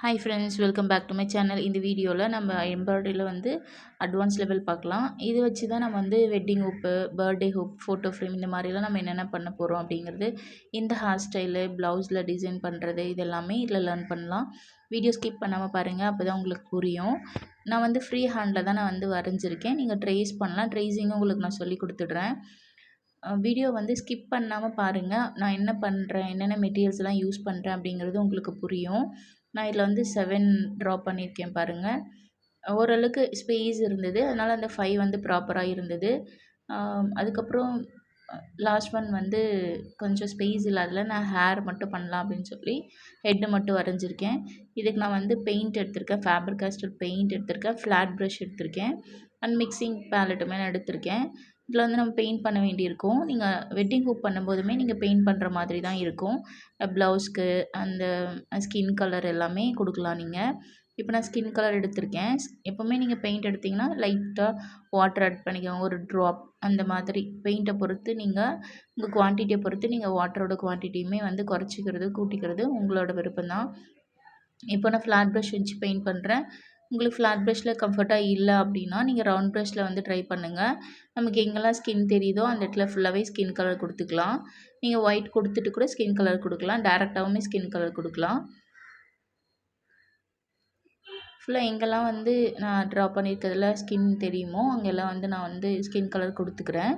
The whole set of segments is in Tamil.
Hi friends, welcome back to my channel. இந்த வீடியோவில் நம்ம எம்ப்ராய்டரியில் அட்வான்ஸ் லெவல் பார்க்கலாம். இது வச்சு தான் நம்ம wedding hoop, birthday hoop, photo frame இந்த மாதிரிலாம் நம்ம என்னென்ன பண்ண போகிறோம் அப்படிங்கிறது, இந்த ஹேர் ஸ்டைலு, ப்ளவுஸில் டிசைன் பண்ணுறது இது எல்லாமே இதில் லேர்ன் பண்ணலாம். வீடியோ ஸ்கிப் பண்ணாமல் பாருங்கள், அப்போ தான் உங்களுக்கு புரியும். நான் ஃப்ரீ ஹேண்டில் தான் நான் வரைஞ்சிருக்கேன். நீங்கள் ட்ரேஸ் பண்ணலாம். ட்ரேஸிங்கும் உங்களுக்கு நான் சொல்லி கொடுத்துட்றேன். வீடியோ ஸ்கிப் பண்ணாமல் பாருங்கள். நான் என்ன பண்ணுறேன், என்னென்ன மெட்டீரியல்ஸ்லாம் யூஸ் பண்ணுறேன் அப்படிங்கிறது உங்களுக்கு புரியும். நான் இதில் 7 ட்ரா பண்ணியிருக்கேன் பாருங்கள். ஓரளவுக்கு ஸ்பேஸ் இருந்தது, அதனால் அந்த 5 ப்ராப்பராக இருந்தது. அதுக்கப்புறம் லாஸ்ட் ஒன் கொஞ்சம் ஸ்பேஸ் இல்லாததில் நான் ஹேர் மட்டும் பண்ணலாம் அப்படின்னு சொல்லி ஹெட்டு மட்டும் வரைஞ்சிருக்கேன். இதுக்கு நான் பெயிண்ட் எடுத்திருக்கேன், ஃபேபர் காஸ்டல் பெயிண்ட் எடுத்திருக்கேன், ஃப்ளாட் ப்ரஷ் எடுத்திருக்கேன், அண்ட் மிக்சிங் பேலட்டுமே நான் எடுத்திருக்கேன். இதில் நம்ம பெயிண்ட் பண்ண வேண்டியிருக்கும். நீங்கள் வெட்டிங் ஹூப் பண்ணும்போதுமே நீங்கள் பெயிண்ட் பண்ணுற மாதிரி தான் இருக்கும். ப்ளவுஸ்க்கு அந்த ஸ்கின் கலர் எல்லாமே கொடுக்கலாம் நீங்கள். இப்போ நான் ஸ்கின் கலர் எடுத்திருக்கேன். எப்போவுமே நீங்கள் பெயிண்ட் எடுத்திங்கன்னா லைட்டாக வாட்டர் ஆட் பண்ணிக்கோங்க, ஒரு ட்ராப் அந்த மாதிரி. பெயிண்ட்டை பொறுத்து நீங்கள் உங்கள் குவான்டிட்டியை பொறுத்து நீங்கள் வாட்டரோட குவான்டிட்டியுமே குறைச்சிக்கிறது கூட்டிக்கிறது உங்களோட விருப்பம் தான். இப்போ நான் ஃப்ளாட் ப்ரஷ் வச்சு பெயிண்ட் பண்ணுறேன். உங்களுக்கு ஃப்ளாட் ப்ரஷில் கம்ஃபர்ட்டாக இல்லை அப்படின்னா நீங்கள் ரவுண்ட் ப்ரஷில் ட்ரை பண்ணுங்கள். நமக்கு எங்கெல்லாம் ஸ்கின் தெரியுதோ அந்த இடத்துல ஃபுல்லாகவே ஸ்கின் கலர் கொடுத்துக்கலாம். நீங்கள் ஒயிட் கொடுத்துட்டு கூட ஸ்கின் கலர் கொடுக்கலாம், டேரெக்டாகவுமே ஸ்கின் கலர் கொடுக்கலாம். ஃபுல்லாக எங்கெல்லாம் நான் ட்ரா பண்ணியிருக்கிறதுல ஸ்கின் தெரியுமோ அங்கெல்லாம் நான் ஸ்கின் கலர் கொடுத்துக்கிறேன்.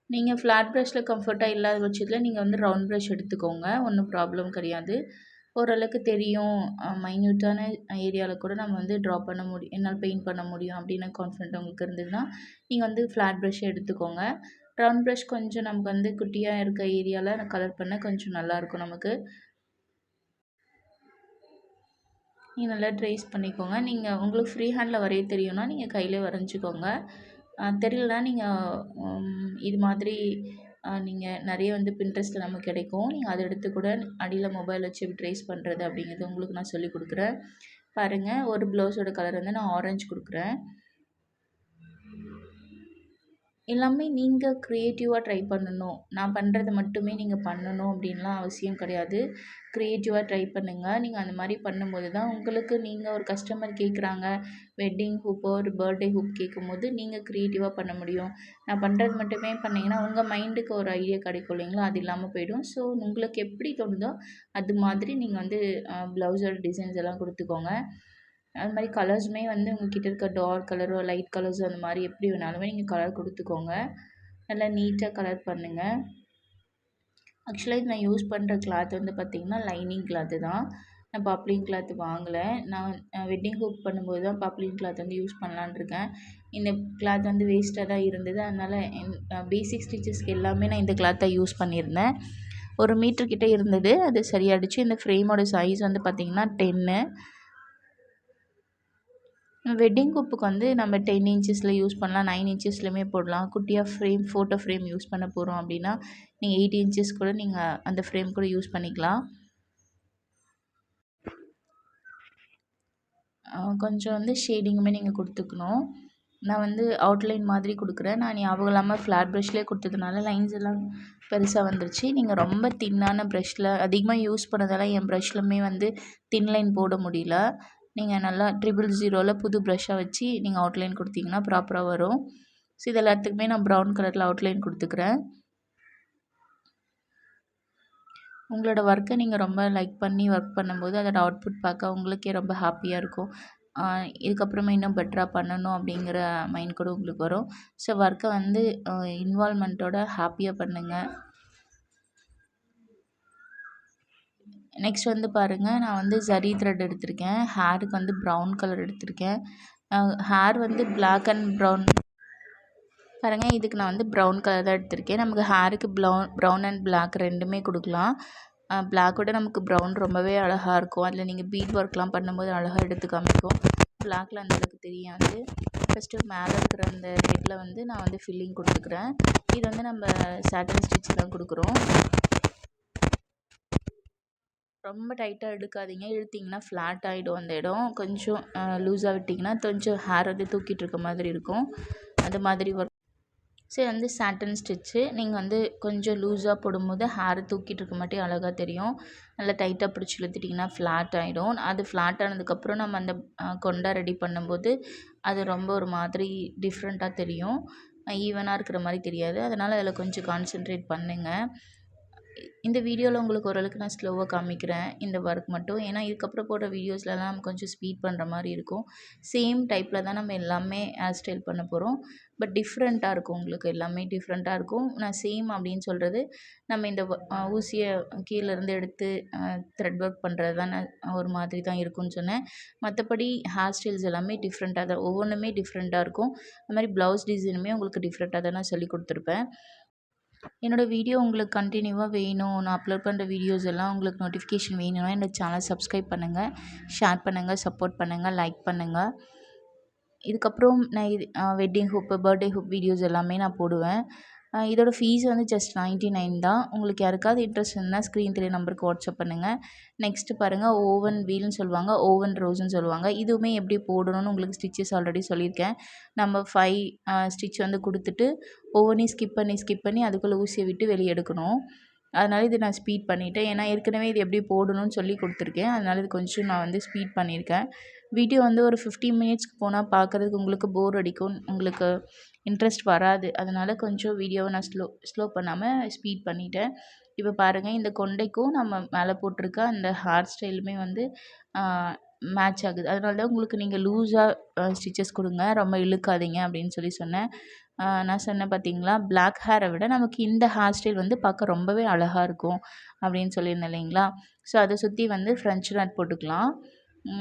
நீங்கள் ஃப்ளாட் ப்ரஷில் கம்ஃபர்ட்டாக இல்லாத பட்சத்தில் நீங்கள் ரவுண்ட் ப்ரஷ் எடுத்துக்கோங்க, ஒன்றும் ப்ராப்ளம் கிடையாது. ஓரளவுக்கு தெரியும், மைன்யூட்டான ஏரியாவில் கூட நம்ம ட்ரா பண்ண முடியும், என்னால் பெயிண்ட் பண்ண முடியும் அப்படின்னு கான்ஃபிடென்ட் உங்களுக்கு இருந்ததுன்னா நீங்கள் ஃப்ளாட் ப்ரஷ்ஷை எடுத்துக்கோங்க. ரவுண்ட் ப்ரஷ் கொஞ்சம் நமக்கு குட்டியாக இருக்க ஏரியாவில் கலர் பண்ண கொஞ்சம் நல்லாயிருக்கும் நமக்கு. நீங்கள் நல்லா ட்ரேஸ் பண்ணிக்கோங்க. நீங்கள் உங்களுக்கு ஃப்ரீ ஹேண்டில் வரைய தெரியும்னா நீங்கள் கையிலே வரைஞ்சிக்கோங்க. தெரியலனா நீங்கள் இது மாதிரி நீங்கள் நிறைய பின்ட்ரெஸ்ட்டில் நமக்கு கிடைக்கும். நீங்கள் அதை எடுத்து கூட அடியில் மொபைல் வச்சு ட்ரேஸ் பண்ணுறது அப்படிங்கிறது உங்களுக்கு நான் சொல்லி கொடுக்குறேன். பாருங்கள், ஒரு ப்ளவுஸோட கலர் நான் ஆரஞ்சு கொடுக்குறேன். எல்லாமே நீங்கள் க்ரியேட்டிவாக ட்ரை பண்ணணும். நான் பண்ணுறத மட்டுமே நீங்கள் பண்ணணும் அப்படின்லாம் அவசியம் கிடையாது. க்ரியேட்டிவாக ட்ரை பண்ணுங்கள். நீங்கள் அந்த மாதிரி பண்ணும்போது தான் உங்களுக்கு, நீங்கள் ஒரு கஸ்டமர் கேட்குறாங்க வெட்டிங் ஹூப்போ ஒரு பர்த்டே ஹூப் கேட்கும்போது நீங்கள் க்ரியேட்டிவாக பண்ண முடியும். நான் பண்ணுறது மட்டுமே பண்ணிங்கன்னா உங்கள் மைண்டுக்கு ஒரு ஐடியா கிடைக்கும் இல்லைங்களா, அது இல்லாமல் போயிடும். ஸோ உங்களுக்கு எப்படி தோணுதோ அது மாதிரி நீங்கள் ப்ளவுஸோட டிசைன்ஸ் எல்லாம் கொடுத்துக்கோங்க. அது மாதிரி கலர்ஸுமே உங்கள்கிட்ட இருக்க டார்க் கலரோ லைட் கலர்ஸோ அந்த மாதிரி எப்படி வேணாலுமே நீங்கள் கலர் கொடுத்துக்கோங்க. நல்லா நீட்டாக கலர் பண்ணுங்கள். ஆக்சுவலாக இது நான் யூஸ் பண்ணுற கிளாத் பார்த்திங்கன்னா லைனிங் கிளாத்து தான். நான் பாப்ளின் கிளாத் வாங்கலை. நான் வெட்டிங் ஹூப் பண்ணும்போது தான் பாப்ளின் கிளாத் யூஸ் பண்ணலான்னு இருக்கேன். இந்த கிளாத் வேஸ்ட்டாக தான் இருந்தது. அதனால் பேசிக் ஸ்டிச்சஸ்க்கு எல்லாமே நான் இந்த கிளாத்தை யூஸ் பண்ணியிருந்தேன். 1 மீட்டர் கிட்டே இருந்தது, அது சரியாயிடுச்சு. இந்த ஃப்ரேமோட சைஸ் பார்த்திங்கன்னா 10. வெட்டிங் ஹூப்புக்கு நம்ம 10 இன்ச்சஸில் யூஸ் பண்ணலாம், 9 இன்ச்சஸ்லையுமே போடலாம். குட்டியாக ஃப்ரேம், ஃபோட்டோ ஃப்ரேம் யூஸ் பண்ண போகிறோம் அப்படின்னா நீங்கள் 8 இன்ச்சஸ் கூட நீங்கள் அந்த ஃப்ரேம் கூட யூஸ் பண்ணிக்கலாம். கொஞ்சம் ஷேடிங்குமே நீங்கள் கொடுத்துக்கணும். நான் அவுட்லைன் மாதிரி கொடுக்குறேன். நான் ஞாபகம் இல்லாமல் ஃப்ளாட் ப்ரஷ்லேயே கொடுத்ததுனால லைன்ஸ் எல்லாம் பெருசாக வந்துருச்சு. நீங்கள் ரொம்ப தின்னான ப்ரஷ்ஷில் அதிகமாக யூஸ் பண்ணதால் என் ப்ரஷ்லுமே தின் லைன் போட முடியல. நீங்கள் நல்லா 000 புது ப்ரஷ்ஷாக வச்சு நீங்கள் அவுட்லைன் கொடுத்தீங்கன்னா ப்ராப்பராக வரும். ஸோ இது எல்லாத்துக்குமே நான் ப்ரௌன் கலரில் அவுட்லைன் கொடுத்துக்கிறேன். உங்களோட ஒர்க்கை நீங்கள் ரொம்ப லைக் பண்ணி ஒர்க் பண்ணும்போது அதோட அவுட்புட் பார்க்க உங்களுக்கே ரொம்ப ஹாப்பியாக இருக்கும். இதுக்கப்புறமா இன்னும் பெட்டராக பண்ணணும் அப்படிங்கிற மைண்ட் கூட உங்களுக்கு வரும். ஸோ ஒர்க்கை இன்வால்மெண்ட்டோட ஹாப்பியாக பண்ணுங்கள். நெக்ஸ்ட் பாருங்கள், நான் ஜரி த்ரெட் எடுத்திருக்கேன். ஹேருக்கு ப்ரௌன் கலர் எடுத்திருக்கேன். ஹேர் பிளாக் அண்ட் ப்ரௌன் பாருங்கள். இதுக்கு நான் ப்ரௌன் கலர் தான் எடுத்திருக்கேன். நமக்கு ஹேருக்கு ப்ரௌன் அண்ட் பிளாக் ரெண்டுமே கொடுக்கலாம். பிளாக்கோட நமக்கு ப்ரௌன் ரொம்பவே அழகாக இருக்கும். அதில் நீங்கள் பீட் ஒர்க்லாம் பண்ணும்போது அழகாக எடுத்து காமிக்கும். பிளாக்கில் அந்தளவுக்கு தெரியாது. ஃபஸ்ட்டு மேலே இருக்கிற அந்த ரெட்டில் நான் ஃபில்லிங் கொடுத்துக்கிறேன். இது நம்ம சாட்டன் ஸ்டிச் தான் கொடுக்குறோம். ரொம்ப டைட்டாக இழுக்காதீங்க, இழுத்திங்கன்னா ஃப்ளாட் ஆகிடும் அந்த இடம். கொஞ்சம் லூஸாக விட்டிங்கன்னா கொஞ்சம் ஹேர் தூக்கிட்டு இருக்க மாதிரி இருக்கும். அது மாதிரி ஒர்க் ஸோ வந்து சாட்டன் ஸ்டிச்சு நீங்கள் வந்து கொஞ்சம் லூஸாக போடும்போது ஹேர் தூக்கிட்டு இருக்க மாட்டே அழகாக தெரியும். நல்லா டைட்டாக பிடிச்சி இழுத்துட்டிங்கன்னா ஃப்ளாட் ஆகிடும். அது ஃப்ளாட் ஆனதுக்கப்புறம் நம்ம அந்த கொண்டை ரெடி பண்ணும்போது அது ரொம்ப ஒரு மாதிரி டிஃப்ரெண்ட்டாக தெரியும். ஈவனாக இருக்கிற மாதிரி தெரியாது. அதனால் அதில் கொஞ்சம் கான்சென்ட்ரேட் பண்ணுங்கள். இந்த வீடியோவில் உங்களுக்கு ஓரளவுக்கு நான் ஸ்லோவாக காமிக்கிறேன் இந்த ஒர்க் மட்டும். ஏன்னா இதுக்கப்புறம் போடுற வீடியோஸ்லலாம் நம்ம கொஞ்சம் ஸ்பீட் பண்ணுற மாதிரி இருக்கும். சேம் டைப்பில் தான் நம்ம எல்லாமே ஹேர் ஸ்டைல் பண்ண போகிறோம். பட் டிஃப்ரெண்ட்டாக இருக்கும், உங்களுக்கு எல்லாமே டிஃப்ரெண்ட்டாக இருக்கும். நான் சேம் அப்படின்னு சொல்கிறது நம்ம இந்த ஊசியை கீழேருந்து எடுத்து த்ரெட் ஒர்க் பண்ணுறது தான் ஒரு மாதிரி தான் இருக்கும்னு சொன்னேன். மற்றபடி ஹேர் ஸ்டைல்ஸ் எல்லாமே டிஃப்ரெண்ட்டாக தான், ஒவ்வொன்றுமே டிஃப்ரெண்ட்டாக இருக்கும். அது மாதிரி ப்ளவுஸ் டிசைனுமே உங்களுக்கு டிஃப்ரெண்ட்டாக தான் நான் சொல்லி கொடுத்துருப்பேன். என்னோடய வீடியோ உங்களுக்கு கண்டினியூவாக வேணும், நான் அப்லோட் பண்ணுற வீடியோஸ் எல்லாம் உங்களுக்கு நோட்டிஃபிகேஷன் வேணும்னா என்னோடய சேனல் சப்ஸ்கிரைப் பண்ணுங்கள், ஷேர் பண்ணுங்கள், சப்போர்ட் பண்ணுங்கள், லைக் பண்ணுங்கள். இதுக்கப்புறம் நான் wedding hoop, birthday hoop videos எல்லாமே நான் போடுவேன். இதோட ஃபீஸ் வந்து ஜஸ்ட் 99 தான். உங்களுக்கு யாருக்காவது இன்ட்ரெஸ்ட் இருந்தால் ஸ்க்ரீன் தெரிய நம்பருக்கு வாட்ஸ்அப் பண்ணுங்கள். நெக்ஸ்ட்டு பாருங்கள், ஓவன் வீல்னு சொல்லுவாங்க, ஓவன் ரோஸ்ன்னு சொல்லுவாங்க. இதுவுமே எப்படி போடணும்னு உங்களுக்கு ஸ்டிச்சஸ் ஆல்ரெடி சொல்லியிருக்கேன். நம்ம 5 ஸ்டிச் வந்து கொடுத்துட்டு ஒவ்வொன்றையும் ஸ்கிப் பண்ணி அதுக்குள்ளே ஊசியை விட்டு வெளியே எடுக்கணும். அதனால் இது நான் ஸ்பீட் பண்ணிவிட்டேன். ஏன்னா ஏற்கனவே இது எப்படி போடணும்னு சொல்லி கொடுத்துருக்கேன். அதனால் இது கொஞ்சம் நான் வந்து ஸ்பீட் பண்ணியிருக்கேன். வீடியோ வந்து ஒரு 15 மினிட்ஸ்க்கு போனால் பார்க்குறதுக்கு உங்களுக்கு போர் அடிக்கும், உங்களுக்கு இன்ட்ரெஸ்ட் வராது. அதனால் கொஞ்சம் வீடியோவை நான் ஸ்லோ பண்ணாமல் ஸ்பீட் பண்ணிட்டேன். இப்போ பாருங்கள், இந்த கொண்டைக்கும் நம்ம மேலே போட்டிருக்க அந்த ஹேர் ஸ்டைலுமே வந்து மேட்ச் ஆகுது. அதனால தான் உங்களுக்கு நீங்கள் லூஸாக ஸ்டிச்சஸ் கொடுங்க, ரொம்ப இழுக்காதீங்க அப்படின்னு சொன்னேன். நான் சொன்னேன் பார்த்தீங்களா, பிளாக் ஹேரை விட நமக்கு இந்த ஹேர் ஸ்டைல் வந்து பார்க்க ரொம்பவே அழகாக இருக்கும் அப்படின்னு சொல்லியிருந்தேன் இல்லைங்களா. ஸோ அதை சுற்றி வந்து ஃப்ரெஞ்ச் நாட் போட்டுக்கலாம்.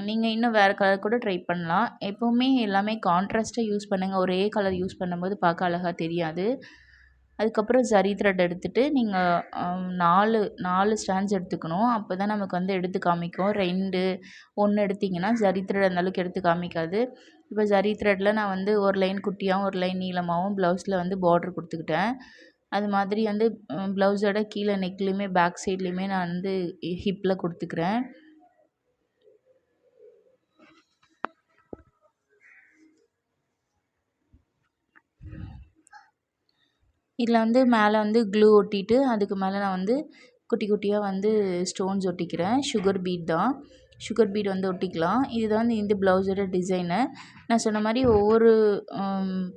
நீங்கள் இன்னும் வேறு கலர் கூட ட்ரை பண்ணலாம். எப்போவுமே எல்லாமே கான்ட்ராஸ்ட்டாக யூஸ் பண்ணுங்கள். ஒரே கலர் யூஸ் பண்ணும்போது பார்க்க அழகாக தெரியாது. அதுக்கப்புறம் ஜரி த்ரெட் எடுத்துகிட்டு நீங்கள் 4 ஸ்டாண்ட்ஸ் எடுத்துக்கணும். அப்போ தான் நமக்கு வந்து எடுத்து காமிக்கும். 2, 1 எடுத்திங்கன்னா ஜரி த்ரெட் அந்தளவுக்கு எடுத்து காமிக்காது. இப்போ ஜரி த்ரெட்டில் நான் வந்து ஒரு லைன் குட்டியாகவும் ஒரு லைன் நீளமாகவும் ப்ளவுஸில் வந்து பார்டர் கொடுத்துக்கிட்டேன். அது மாதிரி வந்து ப்ளவுஸோட கீழே நெக்லேயுமே பேக் சைட்லேயுமே நான் வந்து ஹிப்பில் கொடுத்துக்கிறேன். இதில் வந்து மேலே வந்து க்ளூ ஒட்டிட்டு அதுக்கு மேலே நான் வந்து குட்டி குட்டியாக வந்து ஸ்டோன்ஸ் ஒட்டிக்கிறேன். சுகர் பீட் தான், சுகர் பீட் வந்து ஒட்டிக்கலாம். இதுதான் வந்து இந்த ப்ளவுஸோட டிசைனு. நான் சொன்ன மாதிரி ஒவ்வொரு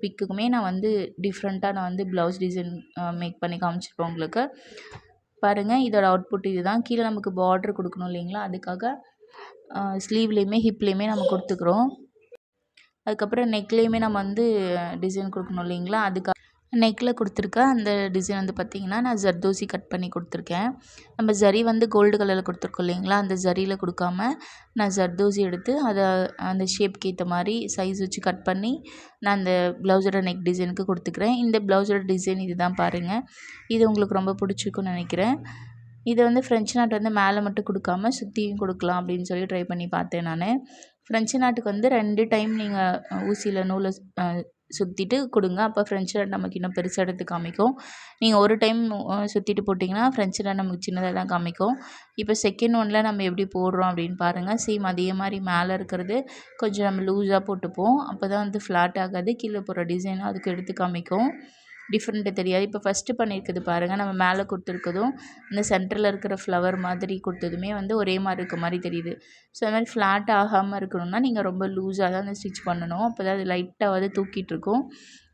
பிக்குக்குமே நான் வந்து டிஃப்ரெண்ட்டாக நான் வந்து ப்ளவுஸ் டிசைன் மேக் பண்ணி காமிச்சிருப்பேன் உங்களுக்கு. பாருங்கள், இதோட அவுட்புட் இது தான். கீழே நமக்கு பார்டர் கொடுக்கணும் இல்லைங்களா, அதுக்காக ஸ்லீவ்லேயுமே ஹிப்லேயுமே நம்ம கொடுத்துக்குறோம். அதுக்கப்புறம் நெக்லேயுமே நம்ம வந்து டிசைன் கொடுக்கணும் இல்லைங்களா, அதுக்காக நெக்கில் கொடுத்துருக்க அந்த டிசைன் வந்து பார்த்திங்கன்னா நான் ஜர்தோசி கட் பண்ணி கொடுத்துருக்கேன். நம்ம ஜரி வந்து கோல்டு கலரில் கொடுத்துருக்கோம் இல்லைங்களா, அந்த ஜரியில் கொடுக்காம நான் ஜர்தோசி எடுத்து அதை அந்த ஷேப்க்கு ஏற்ற மாதிரி சைஸ் வச்சு கட் பண்ணி நான் அந்த ப்ளவுஸோட நெக் டிசைனுக்கு கொடுத்துக்கிறேன். இந்த ப்ளவுஸோட டிசைன் இது தான் பாருங்கள். இது உங்களுக்கு ரொம்ப பிடிச்சிருக்குன்னு நினைக்கிறேன். இதை வந்து ஃப்ரெஞ்ச் நாட் வந்து மேலே மட்டும் கொடுக்காம சுற்றியும் கொடுக்கலாம் அப்படின்னு சொல்லி ட்ரை பண்ணி பார்த்தேன் நான். ஃப்ரெஞ்சு நாட்டுக்கு வந்து 2 டைம் நீங்கள் ஊசியில் நூலை சுற்றிட்டு கொடுங்க. அப்போ ஃப்ரெஞ்ச் நாட் நமக்கு இன்னும் பெருசாக எடுத்து காமிக்கும். நீங்கள் ஒரு டைம் சுற்றிட்டு போட்டிங்கன்னா ஃப்ரெஞ்ச் நாட் நமக்கு சின்னதாக தான் காமிக்கும். இப்போ செகண்ட் ஒன்னில் நம்ம எப்படி போடுறோம் அப்படின்னு பாருங்கள். சேம் அதே மாதிரி மேலே இருக்கிறது கொஞ்சம் நம்ம லூஸாக போட்டுப்போம். அப்போ தான் வந்து ஃப்ளாட் ஆகாது, கீழே போடுற டிசைனும் அதுக்கு எடுத்து காமிக்கும், டிஃப்ரெண்ட்டு தெரியாது. இப்போ ஃபஸ்ட்டு பண்ணியிருக்குது பாருங்கள், நம்ம மேலே கொடுத்துருக்கதும் இந்த சென்டரில் இருக்கிற ஃப்ளவர் மாதிரி கொடுத்ததுமே வந்து ஒரே மாதிரி இருக்க மாதிரி தெரியுது. ஸோ அது மாதிரி ஃப்ளாட் ஆகாமல் இருக்கணும்னா நீங்கள் ரொம்ப லூஸாக தான் அந்த ஸ்டிச் பண்ணணும். அப்போ தான் அது லைட்டாக வந்து தூக்கிட்டுருக்கும்.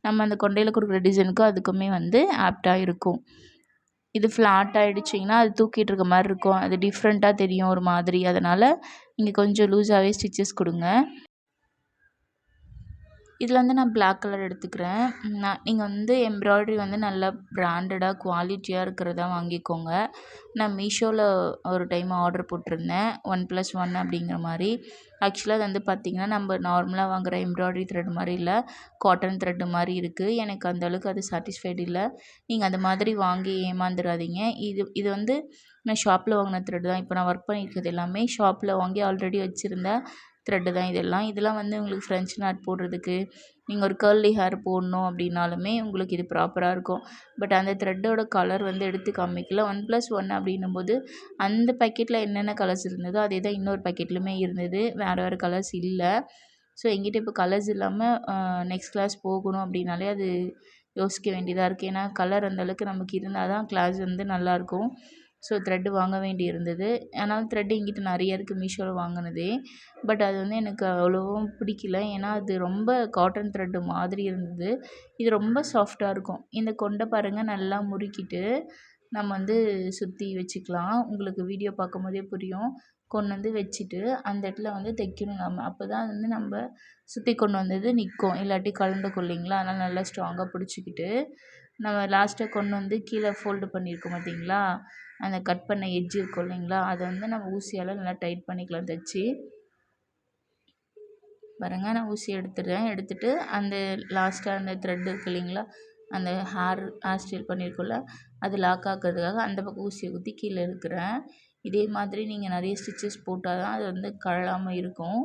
நம்ம அந்த கொண்டையில் கொடுக்குற டிசைனுக்கும் அதுக்குமே வந்து ஆப்டாக இருக்கும். இது ஃப்ளாட் ஆகிடுச்சிங்கன்னா அது தூக்கிட்டு இருக்க மாதிரி இருக்கும், அது டிஃப்ரெண்ட்டாக தெரியும் ஒரு மாதிரி. அதனால் நீங்கள் கொஞ்சம் லூஸாகவே ஸ்டிச்சஸ் கொடுங்க. இதில் வந்து நான் பிளாக் கலர் எடுத்துக்கிறேன். நீங்கள் வந்து எம்ப்ராய்டரி வந்து நல்லா பிராண்டடாக குவாலிட்டியாக இருக்கிறதா வாங்கிக்கோங்க. நான் மீஷோவில் ஒரு டைம் ஆர்டர் போட்டிருந்தேன் 1+1 அப்படிங்கிற மாதிரி. ஆக்சுவலாக அது வந்து பார்த்திங்கன்னா நம்ம நார்மலாக வாங்குகிற எம்ப்ராய்டரி த்ரெட் மாதிரி இல்லை, காட்டன் த்ரெட்டு மாதிரி இருக்குது. எனக்கு அந்தளவுக்கு அது சாட்டிஸ்ஃபைடு இல்லை. நீங்கள் அந்த மாதிரி வாங்கி ஏமாந்துடாதீங்க. இது வந்து நான் ஷாப்பில் வாங்கின த்ரெட் தான். இப்போ நான் ஒர்க் பண்ணியிருக்கிறது எல்லாமே ஷாப்பில் வாங்கி ஆல்ரெடி வச்சுருந்த த்ரெட்டு தான் இதெல்லாம் வந்து உங்களுக்கு ஃப்ரெஞ்ச் நாட் போடுறதுக்கு, நீங்கள் ஒரு கர்லி ஹேர் போடணும் அப்படின்னாலுமே உங்களுக்கு இது ப்ராப்பராக இருக்கும். பட் அந்த த்ரெட்டோட கலர் வந்து எடுத்து காமிக்கல. 1+1 அப்படின்னும்போது அந்த பேக்கெட்டில் என்னென்ன கலர்ஸ் இருந்ததோ அதே தான் இன்னொரு பேக்கெட்லையுமே இருந்தது, வேறு கலர்ஸ் இல்லை. ஸோ எங்கிட்ட இப்போ கலர்ஸ் இல்லாமல் நெக்ஸ்ட் கிளாஸ் போகணும் அப்படின்னாலே அது யோசிக்க வேண்டியதாக இருக்குது. ஏன்னா கலர் அந்தளவுக்கு நமக்கு இருந்தால் தான் கிளாஸ் வந்து நல்லாயிருக்கும். ஸோ த்ரெட்டு வாங்க வேண்டி இருந்தது. ஆனாலும் த்ரெட்டு என்கிட்ட நிறைய இருக்குது மீஷோவில் வாங்கினதே. பட் அது வந்து எனக்கு அவ்வளோவும் பிடிக்கல. ஏன்னா அது ரொம்ப காட்டன் த்ரெட்டு மாதிரி இருந்தது. இது ரொம்ப சாஃப்டாக இருக்கும். இந்த கொண்டை பாருங்கள், நல்லா முறுக்கிட்டு நம்ம வந்து சுற்றி வச்சுக்கலாம். உங்களுக்கு வீடியோ பார்க்கும்போதே புரியும். கொண்டு வந்து வச்சுட்டு அந்த இடத்துல வந்து தைக்கணும் நம்ம. அப்போ தான் வந்து நம்ம சுற்றி கொண்டு வந்தது நிற்கும். இல்லாட்டி கலந்துக்கும் இல்லைங்களா? அதனால் நல்லா ஸ்ட்ராங்காக பிடிச்சிக்கிட்டு நம்ம லாஸ்ட்டாக கொண்டு வந்து கீழே ஃபோல்டு பண்ணியிருக்கோம் பார்த்தீங்களா? அந்த கட் பண்ண எட்ஜ் இருக்கும் இல்லைங்களா? அதை வந்து நம்ம ஊசியால் நல்லா டைட் பண்ணிக்கலாம் தைச்சி. பாருங்க, நான் ஊசி எடுத்துட்டு அந்த லாஸ்ட்டாக அந்த த்ரெட் இருக்கு இல்லைங்களா? அந்த ஹேர் ஸ்டைல் பண்ணியிருக்கோம்ல, அது லாக் ஆக்கிறதுக்காக அந்த பக்கம் ஊசியை குத்தி கீழே இருக்கிறேன். இதே மாதிரி நீங்கள் நிறைய ஸ்டிச்சஸ் போட்டால் தான் அது வந்து கழலாமல் இருக்கும்.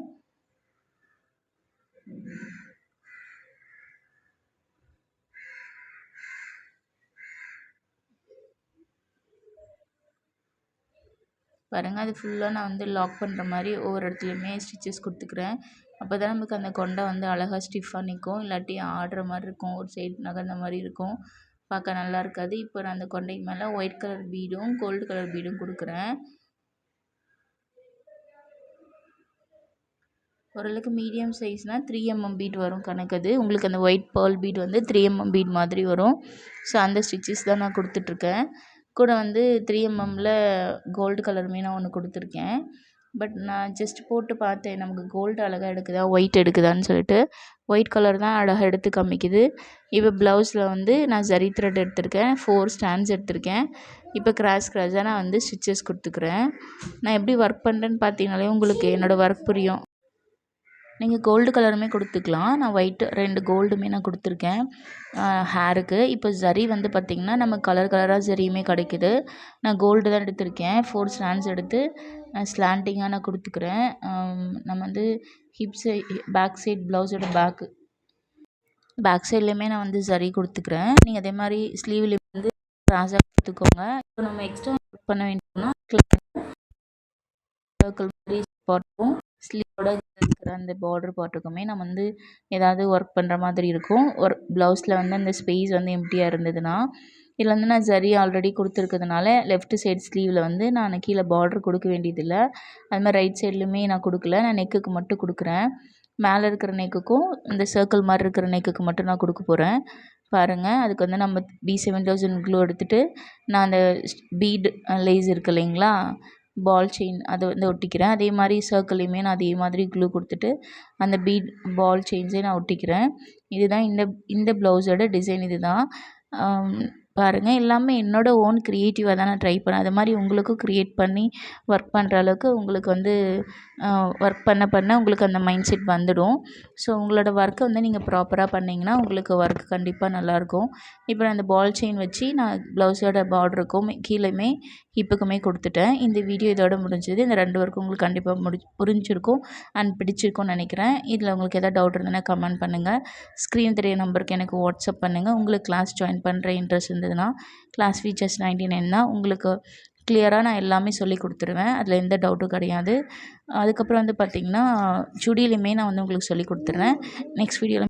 பாருங்கள், அது ஃபுல்லாக நான் வந்து லாக் பண்ணுற மாதிரி ஒவ்வொரு இடத்துலையுமே ஸ்டிச்சஸ் கொடுத்துக்கிறேன். அப்போ தான் நமக்கு அந்த கொண்டை வந்து அழகாக ஸ்டிஃபாக நிற்கும். இல்லாட்டி ஆடுற மாதிரி இருக்கும், ஒரு சைடு நகர்ந்த மாதிரி இருக்கும், பார்க்க நல்லா இருக்காது. இப்போ நான் அந்த கொண்டைக்கு மேலே ஒயிட் கலர் பீடும் கோல்டு கலர் பீடும் கொடுக்குறேன். ஓரளவுக்கு மீடியம் சைஸ்னால் 3mm பீட் வரும் கணக்கு. அது உங்களுக்கு அந்த ஒயிட் பேர்ல் பீட் வந்து 3mm பீட் மாதிரி வரும். ஸோ அந்த ஸ்டிச்சஸ் தான் நான் கொடுத்துட்ருக்கேன். கூட வந்து 3mmல கோல்டு கலருமே நான் ஒன்று கொடுத்துருக்கேன். பட் நான் ஜஸ்ட் போட்டு பார்த்தேன், நமக்கு கோல்டு அழகாக எடுக்குதா ஒயிட் எடுக்குதான்னு சொல்லிட்டு. ஒயிட் கலர் தான் அழகாக எடுத்து காமிக்குது. இப்போ ப்ளவுஸில் வந்து நான் ஜரி த்ரெட் எடுத்திருக்கேன், 4 ஸ்டாண்ட்ஸ் எடுத்திருக்கேன். இப்போ கிராஸாக நான் வந்து ஸ்டிச்சஸ் கொடுத்துக்கிறேன். நான் எப்படி ஒர்க் பண்ணுறேன்னு பார்த்தீங்கனாலே உங்களுக்கு என்னோடய ஒர்க் புரியும். நீங்கள் கோல்டு கலருமே கொடுத்துக்கலாம். நான் ஒயிட்டு 2 கோல்டுமே நான் கொடுத்துருக்கேன் ஹேருக்கு. இப்போ ஜரி வந்து பார்த்திங்கன்னா நம்ம கலராக ஜரியுமே கிடைக்குது. நான் கோல்டு தான் எடுத்திருக்கேன். 4 ஸ்டாண்ட்ஸ் எடுத்து ஸ்லாண்டிங்காக நான் கொடுத்துக்கிறேன். நம்ம வந்து பேக் சைட் ப்ளவுஸோட பேக் சைட்லேயுமே நான் வந்து ஜரி கொடுத்துக்கிறேன். நீங்கள் அதே மாதிரி ஸ்லீவ்லேயும் வந்து கிராஸாக கொடுத்துக்கோங்க. இப்போ நம்ம எக்ஸ்ட்ரா ஒர்க் பண்ண வேண்டியதுன்னா சர்க்கிள் மாதிரி பார்ட்டும் ஸ்லீவோட இருக்கிற அந்த பார்டர் பார்ட்டுக்குமே நம்ம வந்து ஏதாவது ஒர்க் பண்ணுற மாதிரி இருக்கும். ப்ளவுஸில் வந்து அந்த ஸ்பேஸ் வந்து எம்டியாக இருந்ததுன்னா, இதில் வந்து நான் ஜரி ஆல்ரெடி கொடுத்துருக்கிறதுனால லெஃப்ட் சைடு ஸ்லீவில் வந்து நான் கீழே பார்டர் கொடுக்க வேண்டியதில்லை. அது மாதிரி ரைட் சைட்லையுமே நான் கொடுக்கல. நான் நெக்குக்கு மட்டும் கொடுக்குறேன். மேலே இருக்கிற நெக்குக்கும் இந்த சர்க்கிள் மாதிரி இருக்கிற நெக்குக்கு மட்டும் நான் கொடுக்க போகிறேன். பாருங்கள், அதுக்கு வந்து நம்ம B7000 க்ளூ எடுத்துகிட்டு நான் அந்த பீட் லேஸ் இருக்குது இல்லைங்களா, பால் செயின் அதை வந்து ஒட்டிக்கிறேன். அதே மாதிரி சர்க்கிளையுமே நான் அதே மாதிரி க்ளூ கொடுத்துட்டு அந்த பீட் பால் செயின்ஸே நான் ஒட்டிக்கிறேன். இதுதான் இந்த ப்ளவுஸோட டிசைன். இதுதான் பாருங்கள், எல்லாமே என்னோடய ஓன் க்ரியேட்டிவாக தான் நான் ட்ரை பண்ணேன். அது மாதிரி உங்களுக்கும் க்ரியேட் பண்ணி ஒர்க் பண்ணுற அளவுக்கு உங்களுக்கு வந்து ஒர்க் பண்ண உங்களுக்கு அந்த மைண்ட் செட் வந்துடும். ஸோ உங்களோட ஒர்க்கை வந்து நீங்கள் ப்ராப்பராக பண்ணிங்கன்னா உங்களுக்கு ஒர்க் கண்டிப்பாக நல்லாயிருக்கும். இப்போ நான் அந்த பால் செயின் வச்சு நான் ப்ளவுஸோட பார்டருக்கும் கீழேயுமே ஹிப்புக்குமே கொடுத்துட்டேன். இந்த வீடியோ இதோட முடிஞ்சது. இந்த 2 ஒர்க்கும் உங்களுக்கு கண்டிப்பாக புரிஞ்சிருக்கும் அண்ட் பிடிச்சிருக்கும்னு நினைக்கிறேன். இதில் உங்களுக்கு எதாவது டவுட் இருந்ததுன்னா கமெண்ட் பண்ணுங்கள். ஸ்க்ரீன் தெரிய நம்பருக்கு எனக்கு வாட்ஸ்அப் பண்ணுங்கள். உங்களுக்கு கிளாஸ் ஜாயின் பண்ணுற இன்ட்ரெஸ்ட் இருந்ததுன்னா கிளாஸ் ஃபீ ஜஸ்ட் 99 தான். உங்களுக்கு கிளியராக நான் எல்லாமே சொல்லி கொடுத்துருவேன். அதில் எந்த டவுட்டும் கிடையாது. அதுக்கப்புறம் வந்து பார்த்திங்கன்னா சுடியிலையுமே நான் வந்து உங்களுக்கு சொல்லி கொடுத்துட்றேன். நெக்ஸ்ட் வீடியோவில்